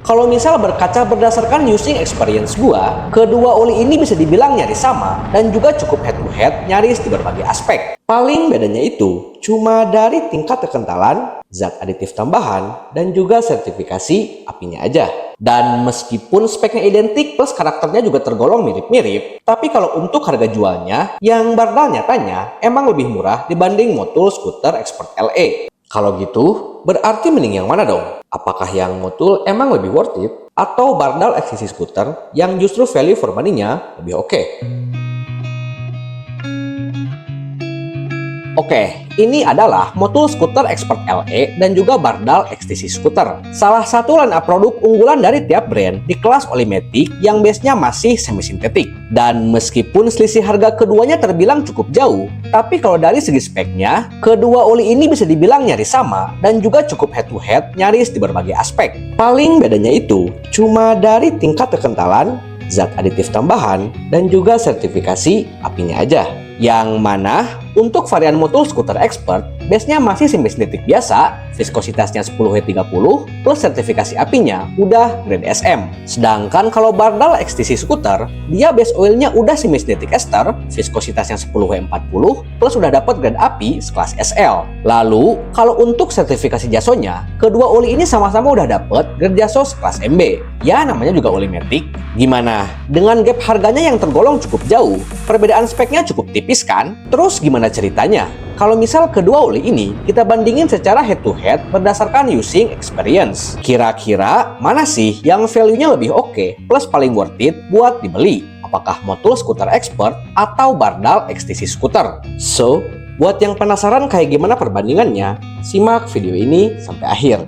Kalau misal berkaca berdasarkan using experience gua, kedua oli ini bisa dibilang nyaris sama dan juga cukup head to head nyaris di berbagai aspek. Paling bedanya itu cuma dari tingkat kekentalan, zat aditif tambahan, dan juga sertifikasi apinya aja. Dan meskipun speknya identik plus karakternya juga tergolong mirip-mirip, tapi kalau untuk harga jualnya, yang Bardal nyatanya emang lebih murah dibanding Motul Scooter Expert LE. Kalau gitu, berarti mending yang mana dong? Apakah yang Motul emang lebih worth it? Atau Bardal XTC Scooter yang justru value for money-nya lebih oke? Oke, ini adalah Motul Scooter Expert LE dan juga Bardal XTC Scooter. Salah satu line up produk unggulan dari tiap brand di kelas Olimatic yang base-nya masih semi-sintetik. Dan meskipun selisih harga keduanya terbilang cukup jauh, tapi kalau dari segi speknya, kedua oli ini bisa dibilang nyaris sama dan juga cukup head-to-head nyaris di berbagai aspek. Paling bedanya itu cuma dari tingkat kekentalan, zat aditif tambahan, dan juga sertifikasi apinya aja. Yang mana untuk varian Motul Scooter Expert, base-nya masih semi-sintetik biasa, viskositasnya 10W30, plus sertifikasi apinya udah grade SM. Sedangkan kalau Bardal XTC Scooter, dia base oilnya udah semi-sintetik ester, viskositasnya 10W40, plus udah dapat grade api sekelas SL. Lalu, kalau untuk sertifikasi jasonya, kedua oli ini sama-sama udah dapat grade jaso sekelas MB. Ya, namanya juga Olimatic. Gimana? Dengan gap harganya yang tergolong cukup jauh, perbedaan speknya cukup tipis kan? Terus gimana ceritanya? Kalau misal kedua oli ini kita bandingin secara head to head berdasarkan using experience, kira-kira mana sih yang value-nya lebih oke plus paling worth it buat dibeli? Apakah Motul Scooter Expert atau Bardal XTC Scooter? So, buat yang penasaran kayak gimana perbandingannya, simak video ini sampai akhir.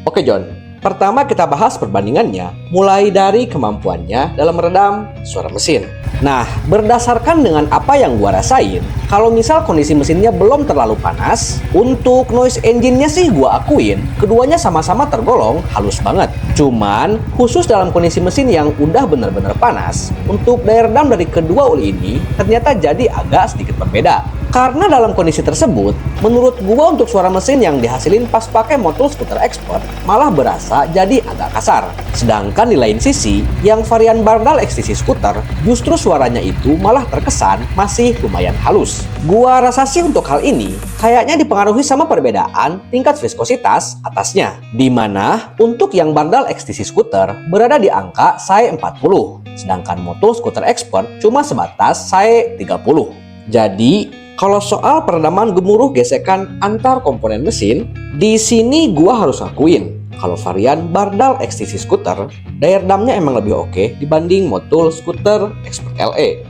Oke John, pertama kita bahas perbandingannya, mulai dari kemampuannya dalam meredam suara mesin. Nah, berdasarkan dengan apa yang gua rasain, kalau misal kondisi mesinnya belum terlalu panas, untuk noise engine-nya sih gua akuin, keduanya sama-sama tergolong halus banget. Cuman, khusus dalam kondisi mesin yang udah bener-bener panas, untuk daya redam dari kedua oli ini ternyata jadi agak sedikit berbeda. Karena dalam kondisi tersebut, menurut gua untuk suara mesin yang dihasilin pas pakai Motul Scooter Expert malah berasa jadi agak kasar. Sedangkan di lain sisi, yang varian Bardal XTC Scooter justru suaranya itu malah terkesan masih lumayan halus. Gua rasa sih untuk hal ini kayaknya dipengaruhi sama perbedaan tingkat viskositas atasnya. Dimana untuk yang Bardal XTC Scooter berada di angka SAE 40, sedangkan Motul Scooter Expert cuma sebatas SAE 30. Jadi, kalau soal peredaman gemuruh gesekan antar komponen mesin, di sini gua harus akuin kalau varian Bardal XTC Scooter, daya redamnya emang lebih oke dibanding Motul Scooter Expert LE.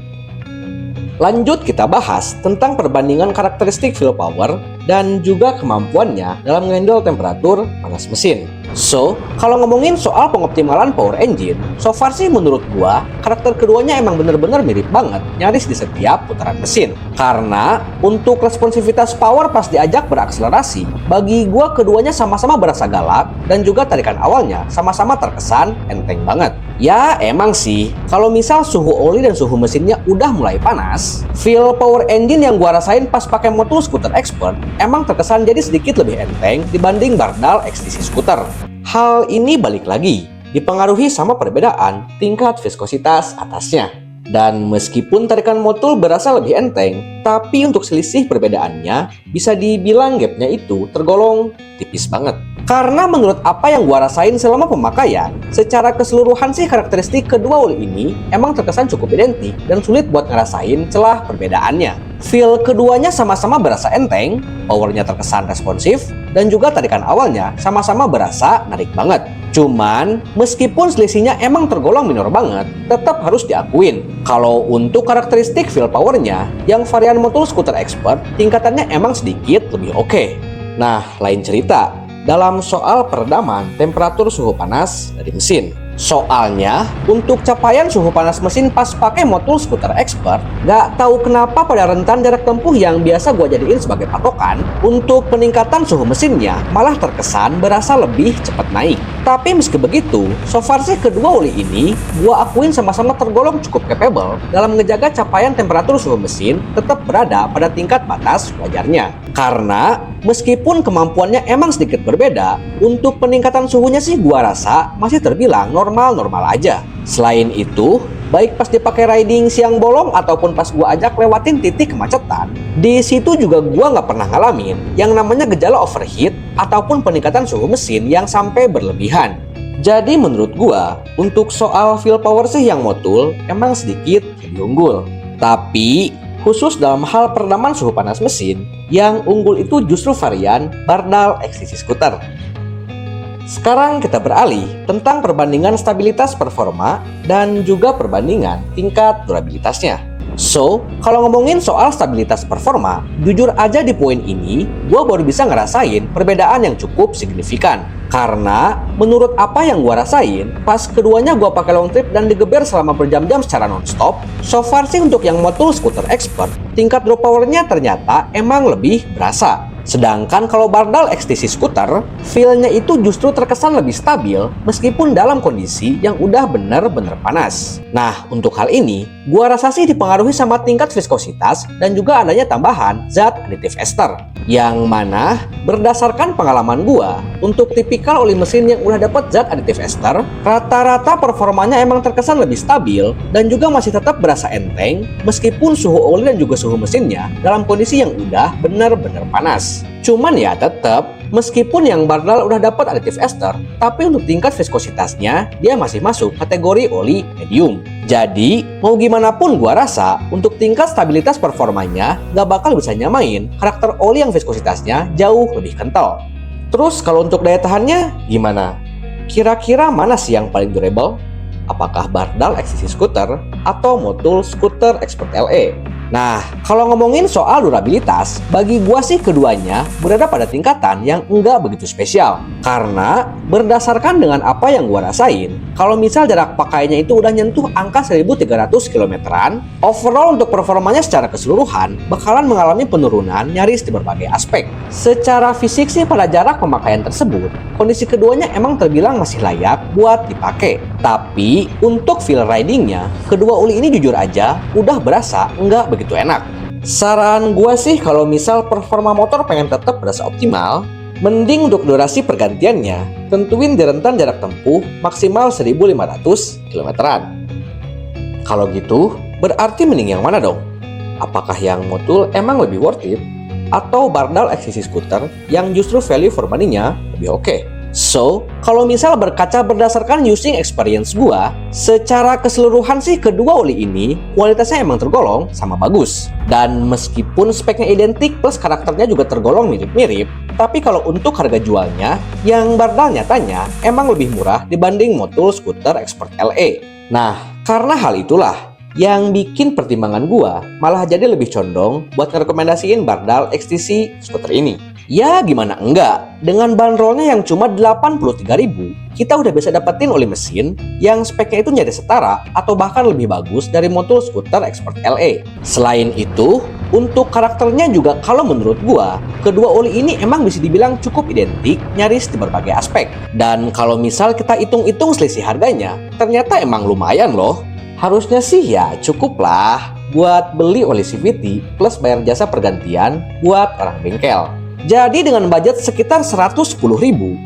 Lanjut kita bahas tentang perbandingan karakteristik fuel power dan juga kemampuannya dalam ngehandle temperatur panas mesin. So, kalau ngomongin soal pengoptimalan power engine, so far sih menurut gua, karakter keduanya emang bener-bener mirip banget, nyaris di setiap putaran mesin. Karena, untuk responsivitas power pas diajak berakselerasi, bagi gua keduanya sama-sama berasa galak, dan juga tarikan awalnya sama-sama terkesan enteng banget. Ya, emang sih, kalau misal suhu oli dan suhu mesinnya udah mulai panas, feel power engine yang gua rasain pas pakai Motul Scooter Expert emang terkesan jadi sedikit lebih enteng dibanding Bardal XTC Scooter. Hal ini balik lagi, dipengaruhi sama perbedaan tingkat viskositas atasnya. Dan meskipun tarikan Motul berasa lebih enteng, tapi untuk selisih perbedaannya, bisa dibilang gapnya itu tergolong tipis banget. Karena menurut apa yang gua rasain selama pemakaian, secara keseluruhan sih karakteristik kedua oli ini emang terkesan cukup identik dan sulit buat ngerasain celah perbedaannya. Feel keduanya sama-sama berasa enteng, powernya terkesan responsif, dan juga tarikan awalnya sama-sama berasa narik banget. Cuman, meskipun selisihnya emang tergolong minor banget, tetap harus diakuin kalau untuk karakteristik feel powernya, yang varian Motul Scooter Expert tingkatannya emang sedikit lebih oke. Nah, lain cerita dalam soal peredaman temperatur suhu panas dari mesin. Soalnya, untuk capaian suhu panas mesin pas pakai Motul Scooter Expert, nggak tahu kenapa pada rentan jarak tempuh yang biasa gua jadiin sebagai patokan, untuk peningkatan suhu mesinnya malah terkesan berasa lebih cepat naik. Tapi meski begitu, so far sih kedua oli ini gua akuin sama-sama tergolong cukup capable dalam ngejaga capaian temperatur suhu mesin tetap berada pada tingkat batas wajarnya. Karena meskipun kemampuannya emang sedikit berbeda, untuk peningkatan suhunya sih gua rasa masih terbilang normal-normal aja. Selain itu, baik pas dipakai riding siang bolong ataupun pas gua ajak lewatin titik kemacetan, di situ juga gua nggak pernah ngalamin yang namanya gejala overheat ataupun peningkatan suhu mesin yang sampai berlebihan. Jadi menurut gua, untuk soal feel power sih yang Motul emang sedikit lebih unggul. Tapi khusus dalam hal peredaman suhu panas mesin, yang unggul itu justru varian Bardal XTC Scooter. Sekarang kita beralih tentang perbandingan stabilitas performa dan juga perbandingan tingkat durabilitasnya. So, kalau ngomongin soal stabilitas performa, jujur aja di poin ini, gue baru bisa ngerasain perbedaan yang cukup signifikan. Karena menurut apa yang gue rasain, pas keduanya gue pakai long trip dan digeber selama berjam-jam secara non-stop, so far sih untuk yang Motul Scooter Expert, tingkat drop powernya ternyata emang lebih berasa. Sedangkan kalau Bardal XTC Scooter, feel-nya itu justru terkesan lebih stabil meskipun dalam kondisi yang udah bener-bener panas. Nah, untuk hal ini, gua rasa sih dipengaruhi sama tingkat viskositas dan juga adanya tambahan zat aditif ester. Yang mana berdasarkan pengalaman gua, untuk tipikal oli mesin yang udah dapat zat aditif ester, rata-rata performanya emang terkesan lebih stabil dan juga masih tetap berasa enteng meskipun suhu oli dan juga suhu mesinnya dalam kondisi yang udah bener-bener panas. Cuman ya tetap, meskipun yang Bardal udah dapat aditif ester, tapi untuk tingkat viskositasnya dia masih masuk kategori oli medium. Jadi, mau gimana pun gua rasa, untuk tingkat stabilitas performanya gak bakal bisa nyamain karakter oli yang viskositasnya jauh lebih kental. Terus kalau untuk daya tahannya gimana? Kira-kira mana sih yang paling durable? Apakah Bardal XTC Scooter atau Motul Scooter Expert LE? Nah, kalau ngomongin soal durabilitas, bagi gua sih keduanya berada pada tingkatan yang enggak begitu spesial. Karena berdasarkan dengan apa yang gua rasain, kalau misal jarak pakainya itu udah nyentuh angka 1300 kilometeran, overall untuk performanya secara keseluruhan bakalan mengalami penurunan nyaris di berbagai aspek. Secara fisik sih pada jarak pemakaian tersebut, kondisi keduanya emang terbilang masih layak buat dipakai. Tapi untuk feel ridingnya, kedua oli ini jujur aja udah berasa enggak begitu enak. Saran gua sih kalau misal performa motor pengen tetap berasa optimal, mending untuk durasi pergantiannya tentuin di rentan jarak tempuh maksimal 1500 kilometeran. Kalau gitu, berarti mending yang mana dong? Apakah yang Motul emang lebih worth it? Atau Bardal XTC Scooter yang justru value for money-nya lebih oke? So, kalau misal berkaca berdasarkan using experience gua, secara keseluruhan sih kedua oli ini kualitasnya emang tergolong sama bagus. Dan meskipun speknya identik plus karakternya juga tergolong mirip-mirip, tapi kalau untuk harga jualnya, yang Bardal nyatanya emang lebih murah dibanding Motul Scooter Expert LE. Nah, karena hal itulah yang bikin pertimbangan gua malah jadi lebih condong buat ngerekomendasiin Bardal XTC Scooter ini. Ya gimana enggak, dengan bandrolnya yang cuma 83.000, kita udah bisa dapetin oli mesin yang speknya itu jadi setara atau bahkan lebih bagus dari Motul Scooter Expert LE. Selain itu, untuk karakternya juga kalau menurut gua, kedua oli ini emang bisa dibilang cukup identik nyaris di berbagai aspek. Dan kalau misal kita hitung-hitung selisih harganya, ternyata emang lumayan loh. Harusnya sih ya cukup lah buat beli oli CVT plus bayar jasa pergantian buat orang bengkel. Jadi dengan budget sekitar 110.000,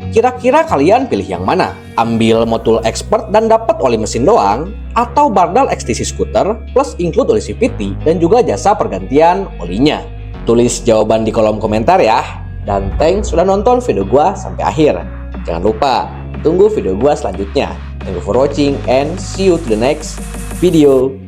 kira-kira kalian pilih yang mana? Ambil Motul Expert dan dapat oli mesin doang, atau Bardal XTC Scooter plus include oli CVT dan juga jasa pergantian olinya? Tulis jawaban di kolom komentar ya. Dan thanks sudah nonton video gua sampai akhir. Jangan lupa tunggu video gua selanjutnya. Thank you for watching and see you to the next video.